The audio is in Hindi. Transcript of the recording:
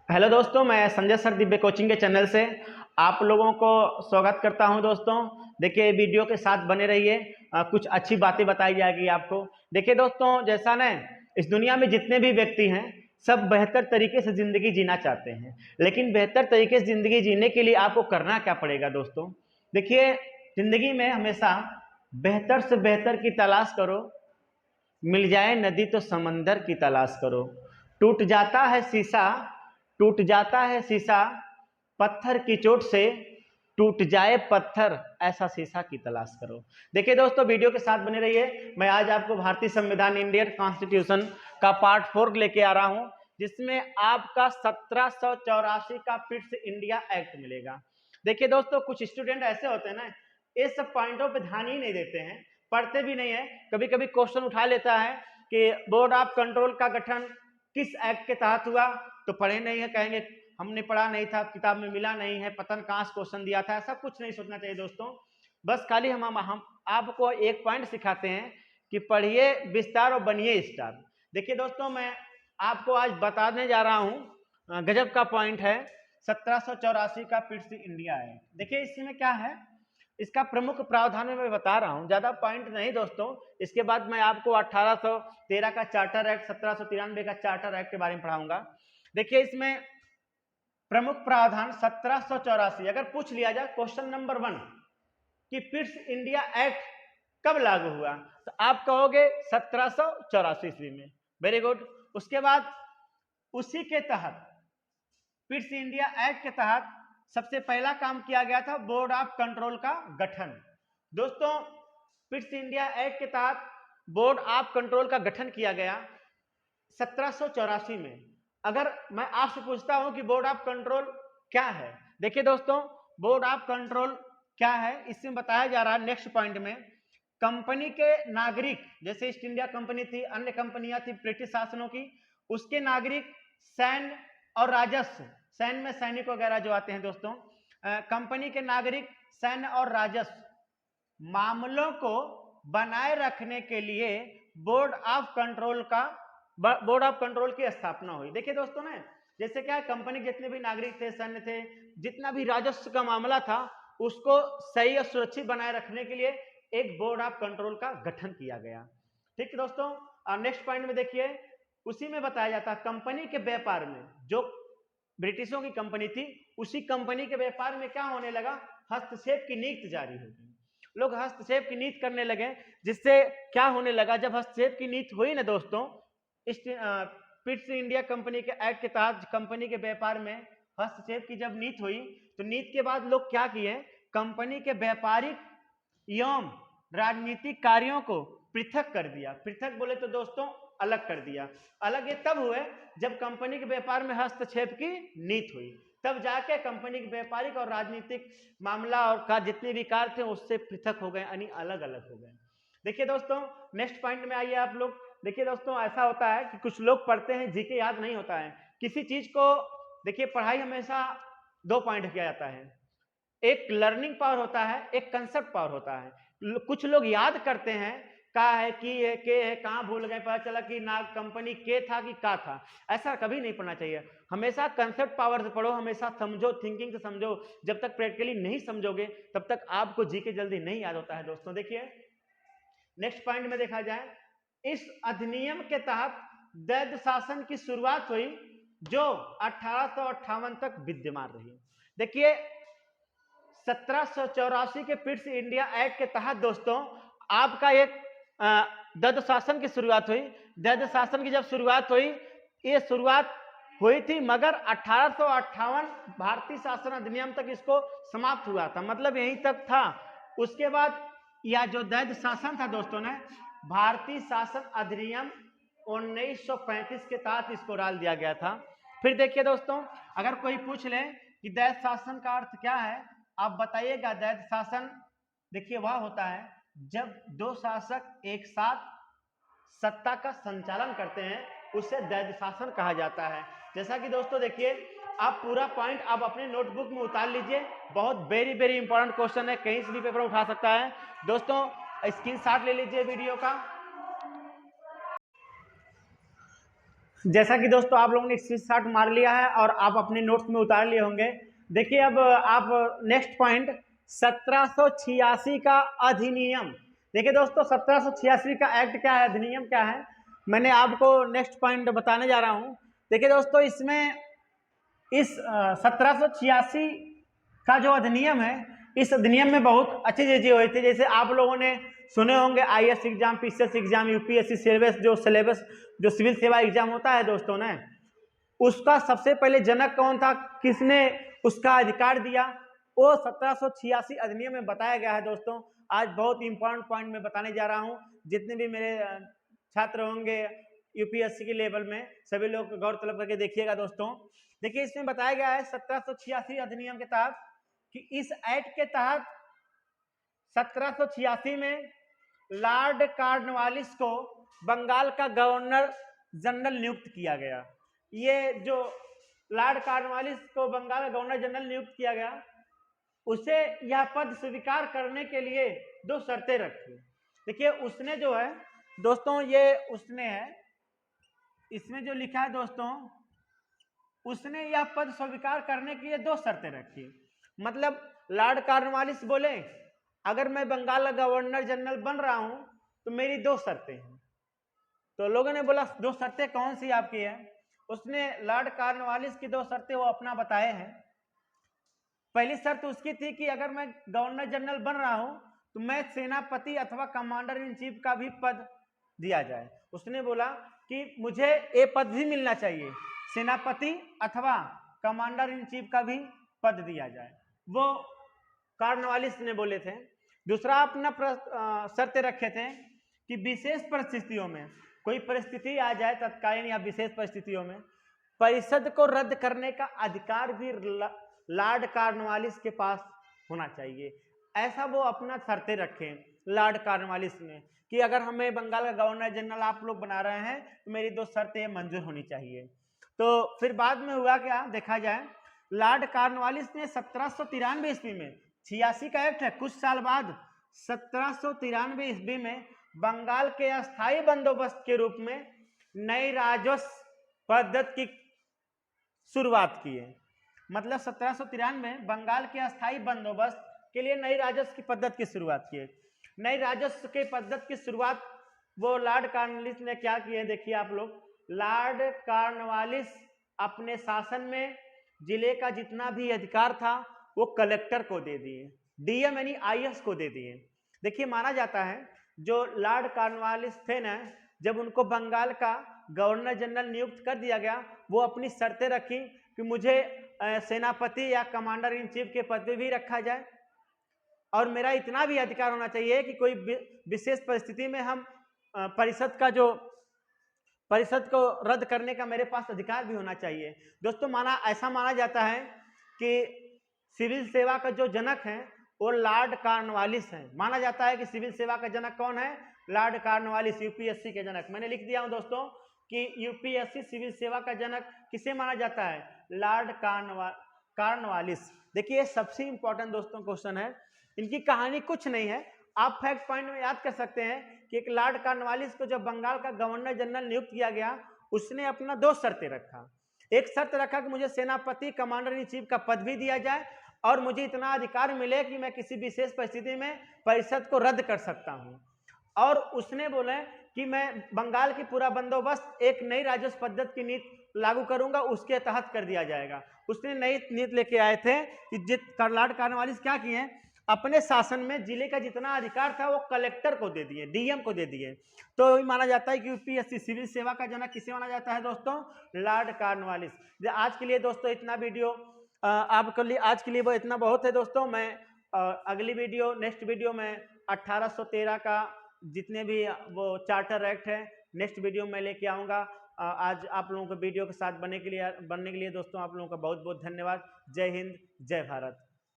हेलो दोस्तों, मैं संजय सर दिव्य कोचिंग के चैनल से आप लोगों को स्वागत करता हूं। दोस्तों देखिए, वीडियो के साथ बने रहिए, कुछ अच्छी बातें बताई जाएगी आपको। देखिए दोस्तों, जैसा ना इस दुनिया में जितने भी व्यक्ति हैं सब बेहतर तरीके से ज़िंदगी जीना चाहते हैं, लेकिन बेहतर तरीके से ज़िंदगी जीने के लिए आपको करना क्या पड़ेगा दोस्तों? देखिए, ज़िंदगी में हमेशा बेहतर से बेहतर की तलाश करो। मिल जाए नदी तो समंदर की तलाश करो। टूट जाता है शीशा, टूट जाता है शीशा, पत्थर की चोट से टूट जाए पत्थर, ऐसा शीशा की तलाश करो। देखिए दोस्तों, वीडियो के साथ बने रहिए। मैं आज आपको भारतीय संविधान, इंडियन कॉन्स्टिट्यूशन का पार्ट 4 लेके आ रहा हूं, जिसमें आपका 1784 का फिट्स इंडिया एक्ट मिलेगा। देखिए दोस्तों, कुछ स्टूडेंट ऐसे होते हैं ना, ये सब पॉइंटों पे ध्यान ही नहीं देते हैं, पढ़ते भी नहीं है। कभी कभी क्वेश्चन उठा लेता है कि बोर्ड ऑफ कंट्रोल का गठन किस एक्ट के तहत हुआ, तो पढ़े नहीं है, कहेंगे हमने पढ़ा नहीं था, किताब में मिला नहीं है, पता नहीं कहाँ से क्वेश्चन दिया था। ऐसा कुछ नहीं सोचना चाहिए दोस्तों। बस खाली हम आपको एक पॉइंट सिखाते हैं कि पढ़िए विस्तार और बनिए स्टार। देखिए दोस्तों, मैं आपको आज बताने जा रहा हूँ, गजब का पॉइंट है 1784 का फिट्स इंडिया एक्ट। देखिए इसमें क्या है, इसका प्रमुख प्रावधान में मैं बता रहा हूं, ज्यादा पॉइंट नहीं दोस्तों। इसके बाद मैं आपको 1813 का चार्टर एक्ट, 1793 का चार्टर एक्ट के बारे में पढ़ाऊंगा। देखिए इसमें प्रमुख प्रावधान 1784, अगर पूछ लिया जाए क्वेश्चन नंबर 1 कि फिट्स इंडिया एक्ट कब लागू हुआ, तो आप कहोगे 1784 ईस्वी में। Very good. उसके बाद उसी के तहत, फिट्स इंडिया एक्ट के तहत सबसे पहला काम किया गया था बोर्ड ऑफ कंट्रोल का गठन। दोस्तों, फिट्स इंडिया एक्ट के तहत बोर्ड ऑफ कंट्रोल का गठन किया गया 1784 में। अगर मैं आपसे पूछता हूं कि बोर्ड ऑफ कंट्रोल क्या है, देखिए दोस्तों, बोर्ड ऑफ कंट्रोल क्या है इसमें बताया जा रहा है नेक्स्ट पॉइंट में। कंपनी के नागरिक, जैसे ईस्ट इंडिया कंपनी थी, अन्य कंपनियां थी ब्रिटिश शासनों की, उसके नागरिक, सैन्य और राजस्व, सैन्य में सैनिक वगैरह जो आते हैं दोस्तों, कंपनी के नागरिक, सैन्य और राजस्व मामलों को बनाए रखने के लिए बोर्ड ऑफ कंट्रोल की स्थापना हुई। देखिए दोस्तों ना, जैसे क्या कंपनी जितने भी नागरिक थे, सैन्य थे, जितना भी राजस्व का मामला था, उसको सही और सुरक्षित बनाए रखने के लिए एक बोर्ड ऑफ कंट्रोल का गठन किया गया। ठीक है दोस्तों, नेक्स्ट पॉइंट में देखिए, उसी में बताया जाता है कंपनी के व्यापार में, जो ब्रिटिशों की कंपनी थी, उसी कंपनी के व्यापार में क्या होने लगा, हस्तक्षेप की नीति जारी हो गई। लोग हस्तक्षेप की नीति करने लगे, जिससे क्या होने लगा, जब हस्तक्षेप की नीति हुई ना दोस्तों, फिट्स इंडिया कंपनी के एक्ट के तहत कंपनी के व्यापार में हस्तक्षेप की जब नीति हुई, तो नीति के बाद लोग क्या किए, कंपनी के व्यापारिक एवं राजनीतिक कार्यों को पृथक कर दिया। पृथक बोले तो दोस्तों अलग कर दिया। अलग ये तब हुए जब कंपनी के व्यापार में हस्तक्षेप की नीति हुई, तब जाके कंपनी के व्यापारिक और राजनीतिक मामला और का जितने भी कार्य थे उससे पृथक हो गए, यानी अलग अलग हो गए। देखिए दोस्तों, नेक्स्ट पॉइंट में आइए आप लोग। देखिए दोस्तों, ऐसा होता है कि कुछ लोग पढ़ते हैं, जीके याद नहीं होता है किसी चीज को। देखिए पढ़ाई हमेशा 2 पॉइंट किया जाता है, एक लर्निंग पावर होता है, एक कंसेप्ट पावर होता है। कुछ लोग याद करते हैं का है, कि है, के है, कहाँ भूल गए, पता चला कि ना कंपनी के था कि का था। ऐसा कभी नहीं पढ़ना चाहिए, हमेशा कंसेप्ट पावर से पढ़ो, हमेशा समझो, थिंकिंग से समझो। जब तक प्रैक्टिकली नहीं समझोगे तब तक आपको जीके जल्दी नहीं याद होता है दोस्तों। देखिए नेक्स्ट पॉइंट में देखा जाए, इस अधिनियम के तहत दैध शासन की शुरुआत हुई, जो 1858 तक विद्यमान रही। देखिए 1784 के फिट्स इंडिया एक्ट के तहत दोस्तों आपका एक दद शासन की शुरुआत हुई। दद शासन की जब शुरुआत हुई, ये शुरुआत हुई थी, मगर 1858 भारतीय शासन अधिनियम तक इसको समाप्त हुआ था, मतलब यहीं तक था। उसके बाद यह जो दैध शासन था दोस्तों ने, भारतीय शासन अधिनियम 1935 के तहत इसको डाल दिया गया था। फिर देखिए दोस्तों, अगर कोई पूछ ले कि दैध शासन का अर्थ क्या है, आप बताइएगा। दैध शासन देखिए वह होता है जब 2 शासक एक साथ सत्ता का संचालन करते हैं, उसे दैध शासन कहा जाता है। जैसा कि दोस्तों देखिए, आप पूरा पॉइंट आप अपने नोटबुक में उतार लीजिए, बहुत वेरी इंपॉर्टेंट क्वेश्चन है, कहीं से भी पेपर उठा सकता है दोस्तों। स्क्रीनशॉट ले लीजिए वीडियो का। जैसा कि दोस्तों आप लोगों ने स्क्रीनशॉट मार लिया है और आप अपने नोट्स में उतार लिए होंगे। देखिए अब आप नेक्स्ट पॉइंट 1786 का अधिनियम। देखिए दोस्तों 1786 का एक्ट क्या है, अधिनियम क्या है, मैंने आपको नेक्स्ट पॉइंट बताने जा रहा हूं। देखिए दोस्तों इसमें इस 1786 का जो अधिनियम है, इस अधिनियम में बहुत अच्छी चीजें हुई थी। जैसे आप लोगों ने सुने होंगे IAS exam, PCS exam, UPSC syllabus जो सिविल सेवा एग्जाम होता है दोस्तों ने, उसका सबसे पहले जनक कौन था, किसने उसका अधिकार दिया, वो 1786 अधिनियम में बताया गया है दोस्तों। आज बहुत इंपॉर्टेंट पॉइंट में बताने जा रहा हूं। जितने भी मेरे छात्र होंगे यूपीएससी के लेवल में, सभी लोग गौर तलब करके देखिएगा दोस्तों। देखिए इसमें बताया गया है 1786 अधिनियम के तहत कि इस एक्ट के तहत 1786 में लॉर्ड कॉर्नवालिस को बंगाल का गवर्नर जनरल नियुक्त किया गया। ये जो लॉर्ड कॉर्नवालिस को बंगाल का गवर्नर जनरल नियुक्त किया गया, उसे यह पद स्वीकार करने के लिए दो शर्तें रखी। देखिए उसने जो है दोस्तों, ये उसने है, इसमें जो लिखा है दोस्तों, उसने यह पद स्वीकार करने के लिए दो शर्तें रखी। मतलब लॉर्ड कॉर्नवालिस बोले अगर मैं बंगाल का गवर्नर जनरल बन रहा हूं तो मेरी दो शर्तें हैं। तो लोगों ने बोला दो शर्तें कौन सी आपकी है। उसने लॉर्ड कॉर्नवालिस की दो शर्तें वो अपना बताए हैं। पहली शर्त उसकी थी कि अगर मैं गवर्नर जनरल बन रहा हूं तो मैं सेनापति अथवा कमांडर इन चीफ का भी पद दिया जाए। उसने बोला कि मुझे ये पद भी मिलना चाहिए, सेनापति अथवा कमांडर इन चीफ का भी पद दिया जाए, वो कॉर्नवालिस ने बोले थे। दूसरा अपना शर्त रखे थे कि विशेष परिस्थितियों में, कोई परिस्थिति आ जाए तत्कालीन या विशेष परिस्थितियों में, परिषद को रद्द करने का अधिकार भी लॉर्ड कॉर्नवालिस के पास होना चाहिए। ऐसा वो अपना शर्तें रखे लॉर्ड कॉर्नवालिस ने कि अगर हमें बंगाल का गवर्नर जनरल आप लोग बना रहे हैं तो मेरी दो शर्तें मंजूर होनी चाहिए। तो फिर बाद में हुआ क्या देखा जाए, लॉर्ड कॉर्नवालिस ने 1793 ईस्वी में, 86 का एक्ट है, कुछ साल बाद 1793 ईस्वी में बंगाल के अस्थायी बंदोबस्त के रूप में नई राजस्व पद्धति की शुरुआत की है। मतलब 1793 में बंगाल के अस्थायी बंदोबस्त के लिए नई राजस्व की पद्धति की शुरुआत की है। नई राजस्व की पद्धति की शुरुआत वो लॉर्ड कॉर्नवालिस ने क्या की है, देखिए आप लोग। लॉर्ड कॉर्नवालिस अपने शासन में जिले का जितना भी अधिकार था वो कलेक्टर को दे दिए, डीएम यानी आईएएस को दे दिए। देखिए माना जाता है जो लॉर्ड कॉर्नवालिस थे ना, जब उनको बंगाल का गवर्नर जनरल नियुक्त कर दिया गया, वो अपनी शर्तें रखी कि मुझे सेनापति या कमांडर इन चीफ के पद पे भी रखा जाए और मेरा इतना भी अधिकार होना चाहिए कि कोई विशेष परिस्थिति में हम परिषद को रद्द करने का मेरे पास अधिकार भी होना चाहिए। दोस्तों ऐसा माना जाता है कि सिविल सेवा का जो जनक है वो लॉर्ड कॉर्नवालिस है। माना जाता है कि सिविल सेवा का जनक कौन है, लॉर्ड कॉर्नवालिस, यूपीएससी के जनक। मैंने लिख दिया हूं दोस्तों कि यूपीएससी सिविल सेवा का जनक किसे माना जाता है, लॉर्ड कॉर्नवालिस। देखिए सबसे इंपॉर्टेंट दोस्तों क्वेश्चन है, इनकी कहानी कुछ नहीं है, आप फैक्ट पॉइंट में याद कर सकते हैं कि एक लॉर्ड कॉर्नवालिस को जब बंगाल का गवर्नर जनरल नियुक्त किया गया, उसने अपना दो शर्तें रखा। एक शर्त रखा कि मुझे सेनापति कमांडर इन चीफ का पद भी दिया जाए और मुझे इतना अधिकार मिले कि मैं किसी विशेष परिस्थिति में परिषद को रद्द कर सकता हूं। और उसने बोले कि मैं बंगाल की पूरा बंदोबस्त एक नई राजस्व पद्धति की नीति लागू करूंगा, उसके तहत कर दिया जाएगा। उसने नई नीति लेके आए थे कि लॉर्ड कॉर्नवालिस क्या किए, अपने शासन में जिले का जितना अधिकार था वो कलेक्टर को दे दिए, डीएम को दे दिए। तो माना जाता है कि यूपीएससी सिविल सेवा का जनक किसे माना जाता है दोस्तों, लॉर्ड कॉर्नवालिस। आज के लिए दोस्तों इतना वीडियो आपके लिए, आज के लिए वो इतना बहुत है दोस्तों। मैं अगली वीडियो, नेक्स्ट वीडियो में 1813 का जितने भी वो चार्टर एक्ट है, नेक्स्ट वीडियो में लेके आऊँगा। आज आप लोगों को वीडियो के साथ बनने के लिए दोस्तों आप लोगों का बहुत बहुत धन्यवाद। जय हिंद, जय भारत।